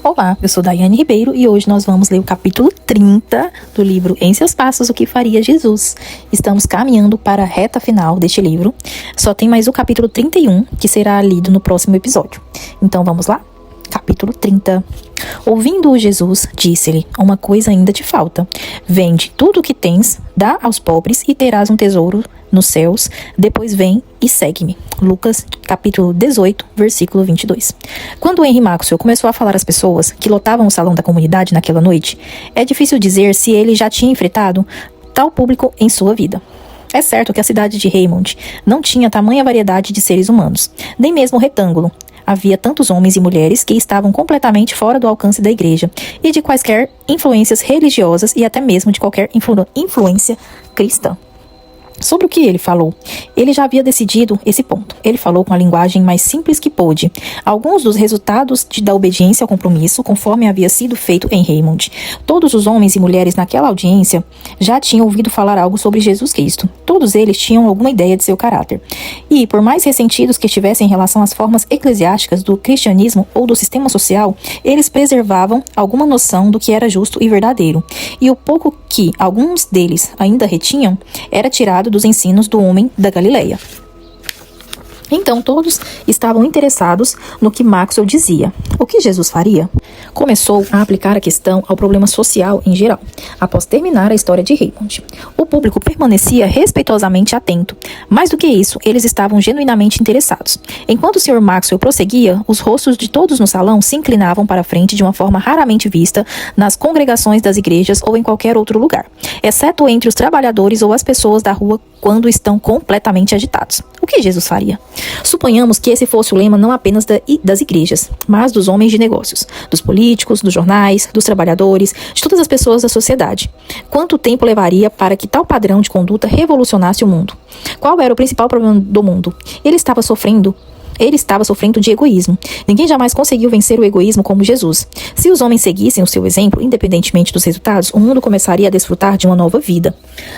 Olá, eu sou Daiane Ribeiro e hoje nós vamos ler o capítulo 30 do livro Em Seus Passos, o que faria Jesus. Estamos caminhando para a reta final deste livro. Só tem mais o capítulo 31, que será lido no próximo episódio. Então vamos lá? Capítulo 30. Ouvindo-o Jesus, disse-lhe: uma coisa ainda te falta. Vende tudo o que tens, dá aos pobres e terás um tesouro nos céus. Depois vem e segue-me. Lucas, capítulo 18, versículo 22. Quando Henry Maxwell começou a falar às pessoas que lotavam o salão da comunidade naquela noite, é difícil dizer se ele já tinha enfrentado tal público em sua vida. É certo que a cidade de Raymond não tinha tamanha variedade de seres humanos, nem mesmo retângulo. Havia tantos homens e mulheres que estavam completamente fora do alcance da igreja e de quaisquer influências religiosas e até mesmo de qualquer influência cristã. Sobre o que ele falou? Ele já havia decidido esse ponto. Ele falou com a linguagem mais simples que pôde. Alguns dos resultados da obediência ao compromisso, conforme havia sido feito em Raymond. Todos os homens e mulheres naquela audiência já tinham ouvido falar algo sobre Jesus Cristo. Todos eles tinham alguma ideia de seu caráter. E, por mais ressentidos que estivessem em relação às formas eclesiásticas do cristianismo ou do sistema social, eles preservavam alguma noção do que era justo e verdadeiro. E o pouco que alguns deles ainda retinham era tirado dos ensinos do homem da Galileia. Então todos estavam interessados no que Maxwell dizia. O que Jesus faria? Começou a aplicar a questão ao problema social em geral, após terminar a história de Raymond. O público permanecia respeitosamente atento. Mais do que isso, eles estavam genuinamente interessados. Enquanto o Sr. Maxwell prosseguia, os rostos de todos no salão se inclinavam para a frente de uma forma raramente vista nas congregações das igrejas ou em qualquer outro lugar, exceto entre os trabalhadores ou as pessoas da rua quando estão completamente agitados. O que Jesus faria? Suponhamos que esse fosse o lema não apenas das igrejas, mas dos homens de negócios, dos políticos, dos jornais, dos trabalhadores, de todas as pessoas da sociedade. Quanto tempo levaria para que tal padrão de conduta revolucionasse o mundo? Qual era o principal problema do mundo? Ele estava sofrendo de egoísmo. Ninguém jamais conseguiu vencer o egoísmo como Jesus. Se os homens seguissem o seu exemplo, independentemente dos resultados, o mundo começaria a desfrutar de uma nova vida.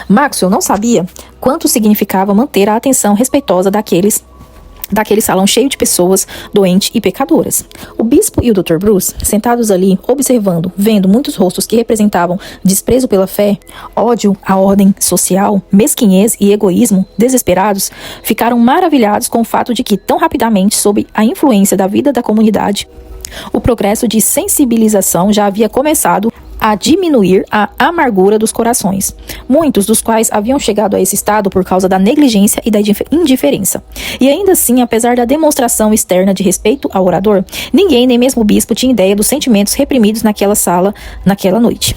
Maxwell não sabia quanto significava manter a atenção respeitosa daquele salão cheio de pessoas doentes e pecadoras. O bispo e o Dr. Bruce, sentados ali, observando, vendo muitos rostos que representavam desprezo pela fé, ódio à ordem social, mesquinhez e egoísmo, desesperados, ficaram maravilhados com o fato de que, tão rapidamente, sob a influência da vida da comunidade, o progresso de sensibilização já havia começado a diminuir a amargura dos corações, muitos dos quais haviam chegado a esse estado por causa da negligência e da indiferença. E ainda assim, apesar da demonstração externa de respeito ao orador, ninguém, nem mesmo o bispo, tinha ideia dos sentimentos reprimidos naquela sala, naquela noite.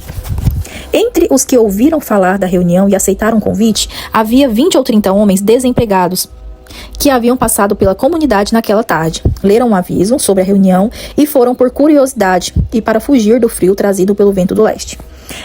Entre os que ouviram falar da reunião e aceitaram o convite, havia 20 ou 30 homens desempregados, que haviam passado pela comunidade naquela tarde, leram um aviso sobre a reunião e foram por curiosidade e para fugir do frio trazido pelo vento do leste.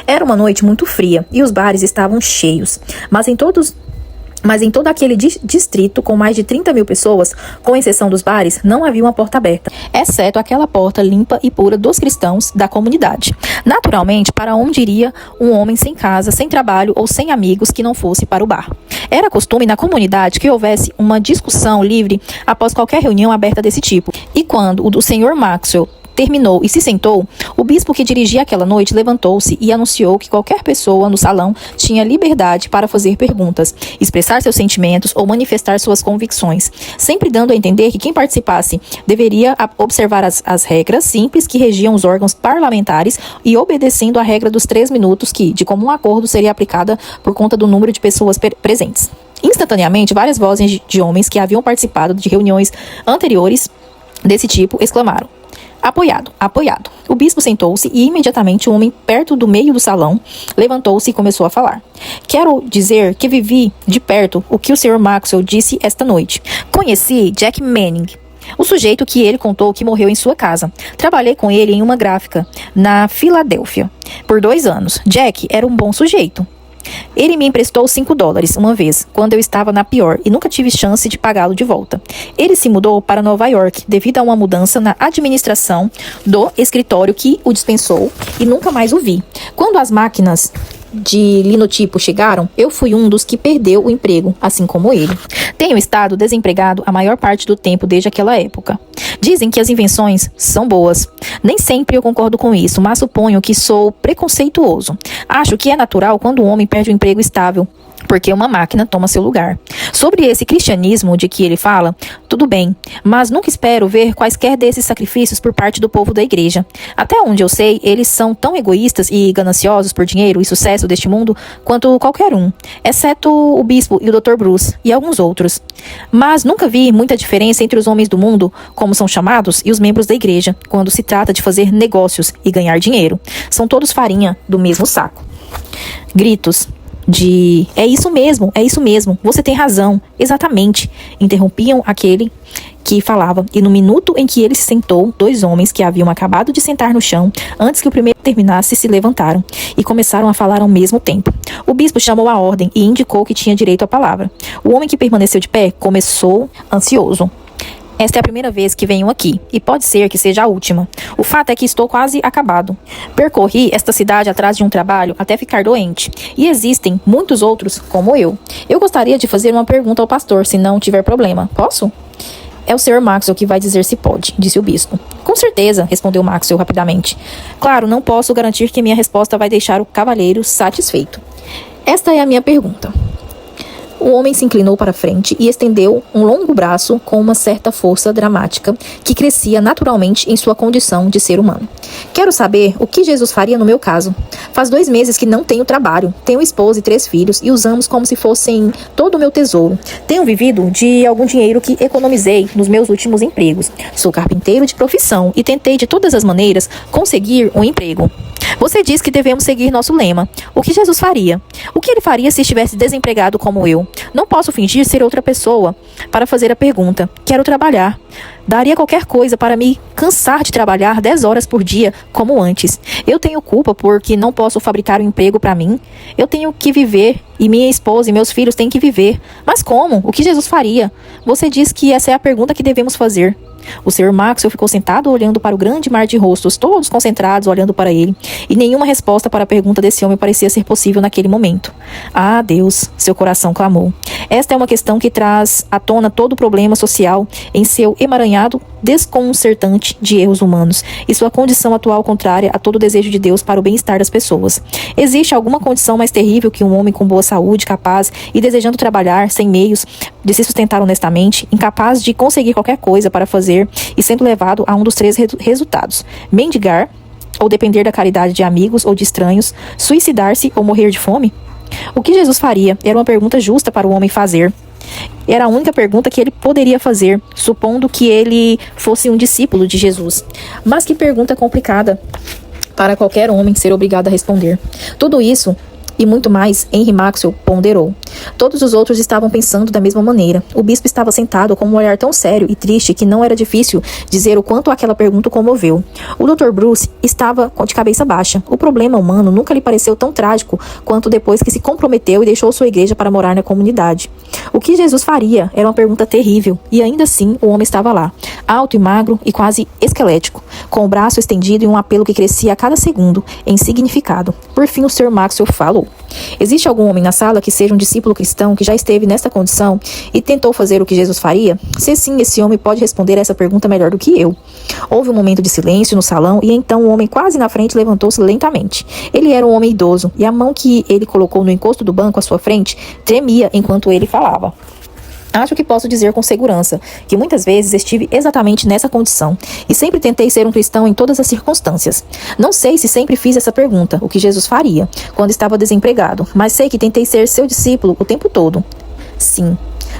Era uma noite muito fria e os bares estavam cheios, mas em todo aquele distrito, com mais de 30 mil pessoas, com exceção dos bares, não havia uma porta aberta, exceto aquela porta limpa e pura dos cristãos da comunidade. Naturalmente, para onde iria um homem sem casa, sem trabalho ou sem amigos que não fosse para o bar? Era costume na comunidade que houvesse uma discussão livre após qualquer reunião aberta desse tipo. E quando o Sr. Maxwell terminou e se sentou, o bispo que dirigia aquela noite levantou-se e anunciou que qualquer pessoa no salão tinha liberdade para fazer perguntas, expressar seus sentimentos ou manifestar suas convicções, sempre dando a entender que quem participasse deveria observar as regras simples que regiam os órgãos parlamentares e obedecendo a regra dos 3 minutos que, de comum acordo, seria aplicada por conta do número de pessoas presentes. Instantaneamente, várias vozes de homens que haviam participado de reuniões anteriores desse tipo exclamaram: apoiado, apoiado. O bispo sentou-se e imediatamente um homem perto do meio do salão levantou-se e começou a falar. Quero dizer que vivi de perto o que o Sr. Maxwell disse esta noite. Conheci Jack Manning, o sujeito que ele contou que morreu em sua casa. Trabalhei com ele em uma gráfica na Filadélfia por 2 anos. Jack era um bom sujeito. Ele me emprestou $5 uma vez, quando eu estava na pior, e nunca tive chance de pagá-lo de volta. Ele se mudou para Nova York devido a uma mudança na administração do escritório que o dispensou e nunca mais o vi. Quando as máquinas de linotipo chegaram, eu fui um dos que perdeu o emprego, assim como ele. Tenho estado desempregado a maior parte do tempo desde aquela época. Dizem que as invenções são boas. Nem sempre eu concordo com isso, mas suponho que sou preconceituoso. Acho que é natural quando o homem perde um emprego estável, porque uma máquina toma seu lugar. Sobre esse cristianismo de que ele fala, tudo bem, mas nunca espero ver quaisquer desses sacrifícios por parte do povo da igreja. Até onde eu sei, eles são tão egoístas e gananciosos por dinheiro e sucesso deste mundo quanto qualquer um, exceto o bispo e o Dr. Bruce e alguns outros. Mas nunca vi muita diferença entre os homens do mundo, como são chamados, e os membros da igreja, quando se trata de fazer negócios e ganhar dinheiro. São todos farinha do mesmo saco. Gritos de é isso mesmo, você tem razão, exatamente, interrompiam aquele que falava, e no minuto em que ele se sentou, 2 homens que haviam acabado de sentar no chão, antes que o primeiro terminasse, se levantaram e começaram a falar ao mesmo tempo. O bispo chamou a ordem e indicou que tinha direito à palavra. O homem que permaneceu de pé começou ansioso. Esta é a primeira vez que venho aqui, e pode ser que seja a última. O fato é que estou quase acabado. Percorri esta cidade atrás de um trabalho até ficar doente, e existem muitos outros como eu. Eu gostaria de fazer uma pergunta ao pastor, se não tiver problema. Posso? É o Sr. Maxwell que vai dizer se pode, disse o bispo. Com certeza, respondeu Maxwell rapidamente. Claro, não posso garantir que minha resposta vai deixar o cavalheiro satisfeito. Esta é a minha pergunta. O homem se inclinou para frente e estendeu um longo braço com uma certa força dramática que crescia naturalmente em sua condição de ser humano. Quero saber o que Jesus faria no meu caso. Faz 2 meses que não tenho trabalho, tenho esposa e 3 filhos e os amo como se fossem todo o meu tesouro. Tenho vivido de algum dinheiro que economizei nos meus últimos empregos. Sou carpinteiro de profissão e tentei de todas as maneiras conseguir um emprego. Você diz que devemos seguir nosso lema. O que Jesus faria? O que ele faria se estivesse desempregado como eu? Não posso fingir ser outra pessoa para fazer a pergunta. Quero trabalhar. Daria qualquer coisa para me cansar de trabalhar 10 horas por dia como antes. Eu tenho culpa porque não posso fabricar um emprego para mim. Eu tenho que viver e minha esposa e meus filhos têm que viver. Mas como? O que Jesus faria? Você diz que essa é a pergunta que devemos fazer. O Sr. Maxwell ficou sentado olhando para o grande mar de rostos, todos concentrados olhando para ele, e nenhuma resposta para a pergunta desse homem parecia ser possível naquele momento. Ah, Deus, seu coração clamou. Esta é uma questão que traz à tona todo o problema social em seu emaranhado desconcertante de erros humanos e sua condição atual contrária a todo o desejo de Deus para o bem-estar das pessoas. Existe alguma condição mais terrível que um homem com boa saúde, capaz e desejando trabalhar sem meios de se sustentar honestamente, incapaz de conseguir qualquer coisa para fazer e sendo levado a um dos 3 resultados: mendigar, ou depender da caridade de amigos ou de estranhos, suicidar-se ou morrer de fome? O que Jesus faria? Era uma pergunta justa para o homem fazer. Era a única pergunta que ele poderia fazer, supondo que ele fosse um discípulo de Jesus. Mas que pergunta complicada para qualquer homem ser obrigado a responder. Tudo isso e muito mais, Henry Maxwell ponderou. Todos os outros estavam pensando da mesma maneira. O bispo estava sentado com um olhar tão sério e triste que não era difícil dizer o quanto aquela pergunta o comoveu. O Dr. Bruce estava de cabeça baixa. O problema humano nunca lhe pareceu tão trágico quanto depois que se comprometeu e deixou sua igreja para morar na comunidade. O que Jesus faria era uma pergunta terrível, e ainda assim o homem estava lá, alto e magro e quase esquelético, com o braço estendido e um apelo que crescia a cada segundo em significado. Por fim o Sr. Maxwell falou. Existe algum homem na sala que seja um discípulo cristão que já esteve nesta condição e tentou fazer o que Jesus faria? Se sim, esse homem pode responder essa pergunta melhor do que eu. Houve um momento de silêncio no salão e então o homem quase na frente levantou-se lentamente. Ele era um homem idoso e a mão que ele colocou no encosto do banco à sua frente tremia enquanto ele falava. Acho que posso dizer com segurança que muitas vezes estive exatamente nessa condição e sempre tentei ser um cristão em todas as circunstâncias. Não sei se sempre fiz essa pergunta, o que Jesus faria, quando estava desempregado, mas sei que tentei ser seu discípulo o tempo todo. Sim,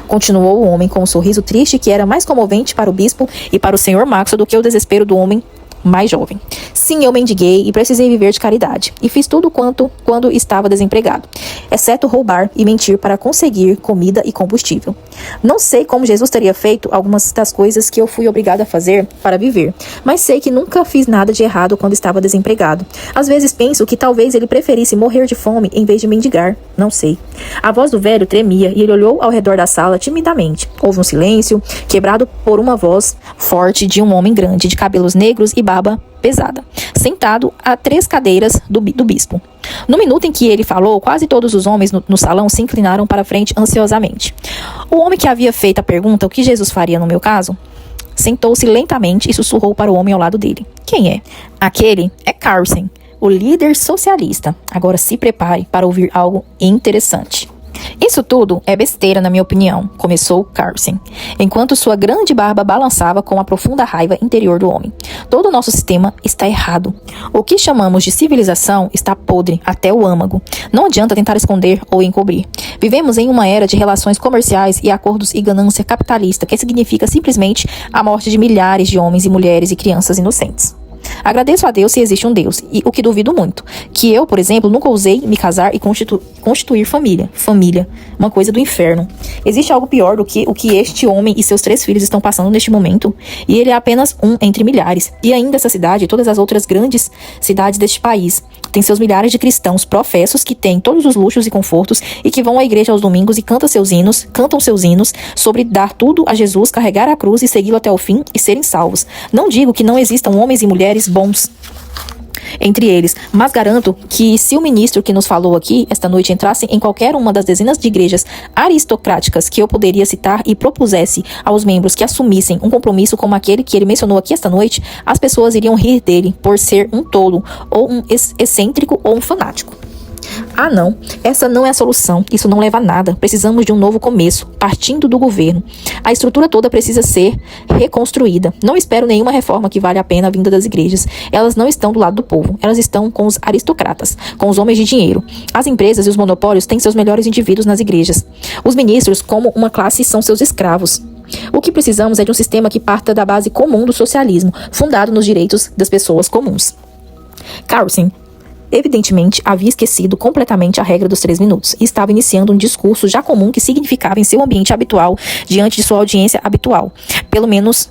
continuou o homem com um sorriso triste que era mais comovente para o bispo e para o Sr. Maxwell do que o desespero do homem mais jovem. Sim, eu mendiguei e precisei viver de caridade. E fiz tudo quando estava desempregado, exceto roubar e mentir para conseguir comida e combustível. Não sei como Jesus teria feito algumas das coisas que eu fui obrigado a fazer para viver, mas sei que nunca fiz nada de errado quando estava desempregado. Às vezes penso que talvez ele preferisse morrer de fome em vez de mendigar. Não sei. A voz do velho tremia e ele olhou ao redor da sala timidamente. Houve um silêncio, quebrado por uma voz forte de um homem grande, de cabelos negros e barba pesada, sentado a 3 cadeiras do bispo. No minuto em que ele falou, quase todos os homens no salão se inclinaram para a frente ansiosamente. O homem que havia feito a pergunta, o que Jesus faria no meu caso? sentou-se lentamente e sussurrou para o homem ao lado dele. Quem é? Aquele é Carlsen, o líder socialista. Agora se prepare para ouvir algo interessante. Isso tudo é besteira, na minha opinião, começou Carlsen, enquanto sua grande barba balançava com a profunda raiva interior do homem. Todo o nosso sistema está errado. O que chamamos de civilização está podre até o âmago. Não adianta tentar esconder ou encobrir. Vivemos em uma era de relações comerciais e acordos e ganância capitalista, que significa simplesmente a morte de milhares de homens e mulheres e crianças inocentes. Agradeço a Deus se existe um Deus, e o que duvido muito, que eu, por exemplo, nunca ousei me casar e constituir família. Família, uma coisa do inferno. Existe algo pior do que o que este homem e seus 3 filhos estão passando neste momento, e ele é apenas um entre milhares. E ainda essa cidade e todas as outras grandes cidades deste país têm seus milhares de cristãos professos que têm todos os luxos e confortos e que vão à igreja aos domingos e cantam seus hinos sobre dar tudo a Jesus, carregar a cruz e segui-lo até o fim e serem salvos. Não digo que não existam homens e mulheres bons entre eles, mas garanto que se o ministro que nos falou aqui esta noite entrasse em qualquer uma das dezenas de igrejas aristocráticas que eu poderia citar e propusesse aos membros que assumissem um compromisso como aquele que ele mencionou aqui esta noite, as pessoas iriam rir dele por ser um tolo, ou um excêntrico, ou um fanático. Ah, não, essa não é a solução, isso não leva a nada. Precisamos de um novo começo, partindo do governo. A estrutura toda precisa ser reconstruída. Não espero nenhuma reforma que valha a pena vinda das igrejas. Elas não estão do lado do povo, elas estão com os aristocratas, com os homens de dinheiro. As empresas e os monopólios têm seus melhores indivíduos nas igrejas. Os ministros, como uma classe, são seus escravos. O que precisamos é de um sistema que parta da base comum do socialismo, fundado nos direitos das pessoas comuns. Carlsen evidentemente havia esquecido completamente a regra dos 3 minutos e estava iniciando um discurso já comum que significava em seu ambiente habitual, diante de sua audiência habitual, pelo menos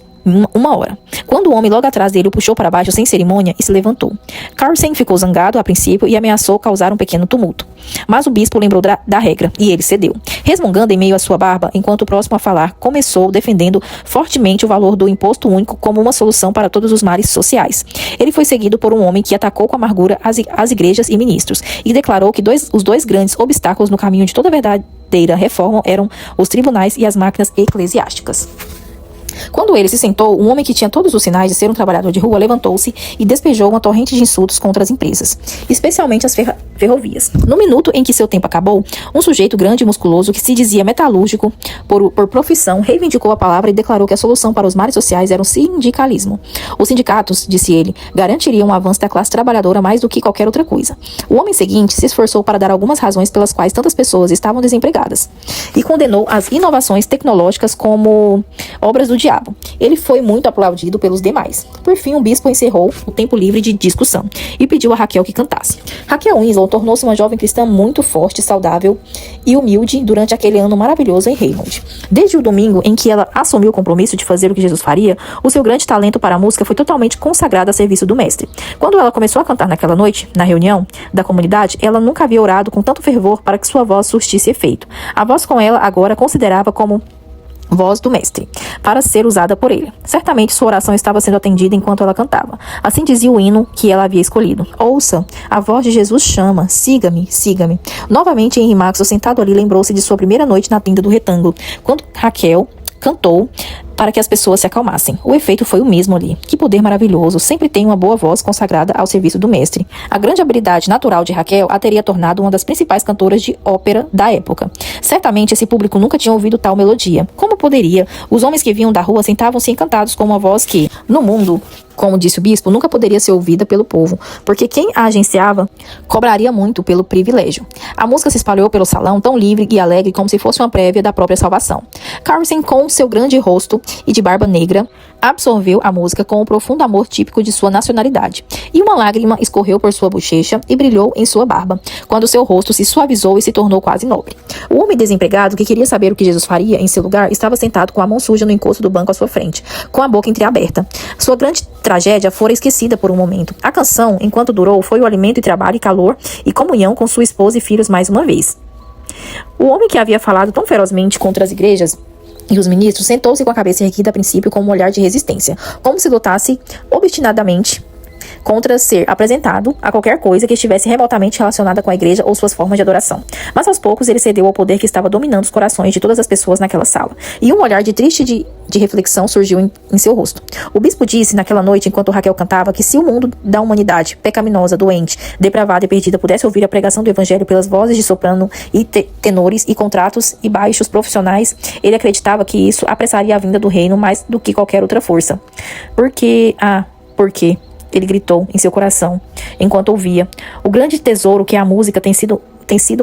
uma hora. Quando o homem logo atrás dele o puxou para baixo sem cerimônia e se levantou. Carlsen ficou zangado a princípio e ameaçou causar um pequeno tumulto. Mas o bispo lembrou da regra e ele cedeu. Resmungando em meio à sua barba, enquanto o próximo a falar começou defendendo fortemente o valor do imposto único como uma solução para todos os males sociais. Ele foi seguido por um homem que atacou com amargura as igrejas e ministros e declarou que os dois grandes obstáculos no caminho de toda verdadeira reforma eram os tribunais e as máquinas eclesiásticas. Quando ele se sentou, um homem que tinha todos os sinais de ser um trabalhador de rua levantou-se e despejou uma torrente de insultos contra as empresas, especialmente as ferrovias. No minuto em que seu tempo acabou, um sujeito grande e musculoso que se dizia metalúrgico por profissão reivindicou a palavra e declarou que a solução para os males sociais era o sindicalismo. Os sindicatos, disse ele, garantiriam o avanço da classe trabalhadora mais do que qualquer outra coisa. O homem seguinte se esforçou para dar algumas razões pelas quais tantas pessoas estavam desempregadas e condenou as inovações tecnológicas como obras do diabo. Ele foi muito aplaudido pelos demais. Por fim, o bispo encerrou o tempo livre de discussão e pediu a Raquel que cantasse. Raquel Winslow tornou-se uma jovem cristã muito forte, saudável e humilde durante aquele ano maravilhoso em Raymond. Desde o domingo em que ela assumiu o compromisso de fazer o que Jesus faria, o seu grande talento para a música foi totalmente consagrado a serviço do mestre. Quando ela começou a cantar naquela noite, na reunião da comunidade, ela nunca havia orado com tanto fervor para que sua voz surtisse efeito. A voz com ela agora considerava como voz do mestre, para ser usada por ele. Certamente sua oração estava sendo atendida enquanto ela cantava. Assim dizia o hino que ela havia escolhido. Ouça, a voz de Jesus chama, siga-me, siga-me. Novamente Henry Maxwell, sentado ali, lembrou-se de sua primeira noite na tenda do retângulo, quando Raquel cantou para que as pessoas se acalmassem. O efeito foi o mesmo ali. Que poder maravilhoso, sempre tem uma boa voz consagrada ao serviço do mestre. A grande habilidade natural de Raquel a teria tornado uma das principais cantoras de ópera da época. Certamente esse público nunca tinha ouvido tal melodia. Como poderia? Os homens que vinham da rua sentavam-se encantados com uma voz que, no mundo, como disse o bispo, nunca poderia ser ouvida pelo povo, porque quem a agenciava cobraria muito pelo privilégio. A música se espalhou pelo salão tão livre e alegre como se fosse uma prévia da própria salvação. Carlsen, com seu grande rosto e de barba negra, absorveu a música com o profundo amor típico de sua nacionalidade, e uma lágrima escorreu por sua bochecha e brilhou em sua barba, quando seu rosto se suavizou e se tornou quase nobre. O homem desempregado, que queria saber o que Jesus faria em seu lugar, estava sentado com a mão suja no encosto do banco à sua frente, com a boca entreaberta. Sua grande tragédia fora esquecida por um momento. A canção, enquanto durou, foi o alimento e trabalho e calor e comunhão com sua esposa e filhos mais uma vez. O homem que havia falado tão ferozmente contra as igrejas e os ministros sentou-se com a cabeça erguida a princípio com um olhar de resistência, como se lutasse obstinadamente contra ser apresentado a qualquer coisa que estivesse remotamente relacionada com a igreja ou suas formas de adoração. Mas aos poucos ele cedeu ao poder que estava dominando os corações de todas as pessoas naquela sala. E um olhar de triste de reflexão surgiu em seu rosto. O bispo disse naquela noite, enquanto Raquel cantava, que se o mundo da humanidade, pecaminosa, doente, depravada e perdida, pudesse ouvir a pregação do evangelho pelas vozes de soprano e tenores e contratos e baixos profissionais, ele acreditava que isso apressaria a vinda do reino mais do que qualquer outra força. Por quê? Ele gritou em seu coração, enquanto ouvia. O grande tesouro que é a música tem sido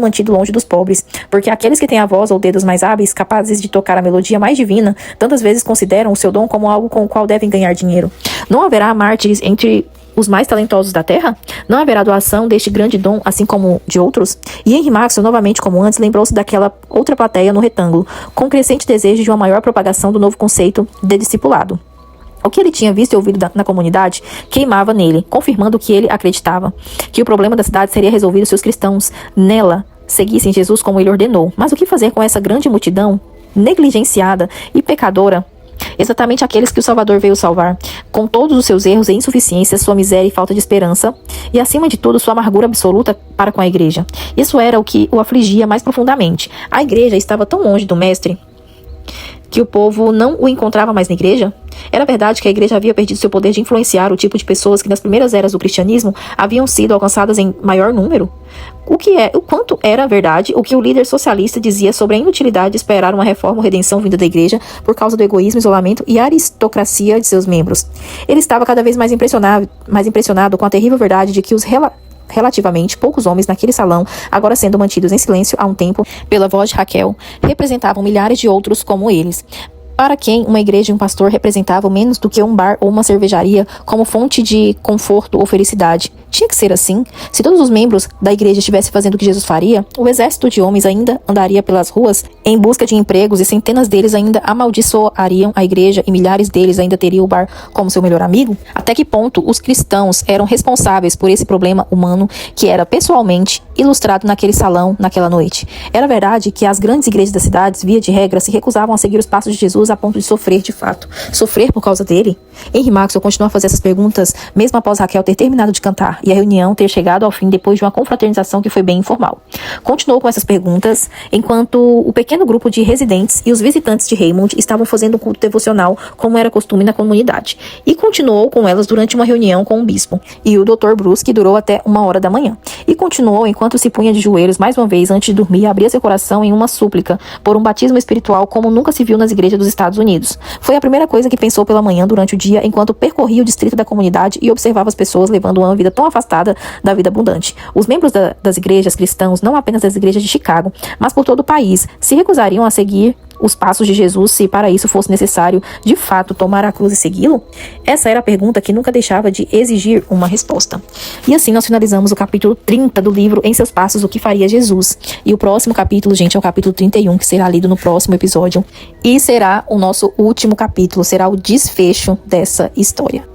mantido longe dos pobres, porque aqueles que têm a voz ou dedos mais hábeis, capazes de tocar a melodia mais divina, tantas vezes consideram o seu dom como algo com o qual devem ganhar dinheiro. Não haverá mártires entre os mais talentosos da terra? Não haverá doação deste grande dom, assim como de outros? E Henry Maxwell, novamente como antes, lembrou-se daquela outra plateia no retângulo, com crescente desejo de uma maior propagação do novo conceito de discipulado. O que ele tinha visto e ouvido na comunidade queimava nele, confirmando o que ele acreditava, que o problema da cidade seria resolvido se os cristãos nela seguissem Jesus como ele ordenou. Mas o que fazer com essa grande multidão negligenciada e pecadora? Exatamente aqueles que o Salvador veio salvar, com todos os seus erros e insuficiências, sua miséria e falta de esperança, e acima de tudo sua amargura absoluta para com a igreja. Isso era o que o afligia mais profundamente. A igreja estava tão longe do mestre que o povo não o encontrava mais na igreja? Era verdade que a igreja havia perdido seu poder de influenciar o tipo de pessoas que nas primeiras eras do cristianismo haviam sido alcançadas em maior número? O quanto era verdade o que o líder socialista dizia sobre a inutilidade de esperar uma reforma ou redenção vinda da igreja por causa do egoísmo, isolamento e aristocracia de seus membros? Ele estava cada vez mais impressionado com a terrível verdade de que os relativamente poucos homens naquele salão, agora sendo mantidos em silêncio há um tempo pela voz de Raquel, representavam milhares de outros como eles, para quem uma igreja e um pastor representavam menos do que um bar ou uma cervejaria como fonte de conforto ou felicidade. Tinha que ser assim. Se todos os membros da igreja estivessem fazendo o que Jesus faria, o exército de homens ainda andaria pelas ruas em busca de empregos e centenas deles ainda amaldiçoariam a igreja e milhares deles ainda teriam o bar como seu melhor amigo? Até que ponto os cristãos eram responsáveis por esse problema humano que era pessoalmente ilustrado naquele salão naquela noite? Era verdade que as grandes igrejas das cidades, via de regra, se recusavam a seguir os passos de Jesus a ponto de sofrer de fato. Sofrer por causa dele? Henry Maxwell continuou a fazer essas perguntas mesmo após Raquel ter terminado de cantar e a reunião ter chegado ao fim depois de uma confraternização que foi bem informal. Continuou com essas perguntas enquanto o pequeno grupo de residentes e os visitantes de Raymond estavam fazendo um culto devocional como era costume na comunidade. E continuou com elas durante uma reunião com o bispo e o Dr. Bruce, que durou até 1h da manhã. E continuou enquanto se punha de joelhos mais uma vez antes de dormir e abria seu coração em uma súplica por um batismo espiritual como nunca se viu nas igrejas dos Estados Unidos. Foi a primeira coisa que pensou pela manhã durante o dia enquanto percorria o distrito da comunidade e observava as pessoas levando uma vida tão afastada da vida abundante. Os membros das igrejas cristãos, não apenas das igrejas de Chicago, mas por todo o país, se recusariam a seguir os passos de Jesus se para isso fosse necessário, de fato, tomar a cruz e segui-lo? Essa era a pergunta que nunca deixava de exigir uma resposta. E assim nós finalizamos o capítulo 30 do livro Em Seus Passos, o que faria Jesus. E o próximo capítulo, gente, é o capítulo 31, que será lido no próximo episódio. E será o nosso último capítulo, será o desfecho dessa história.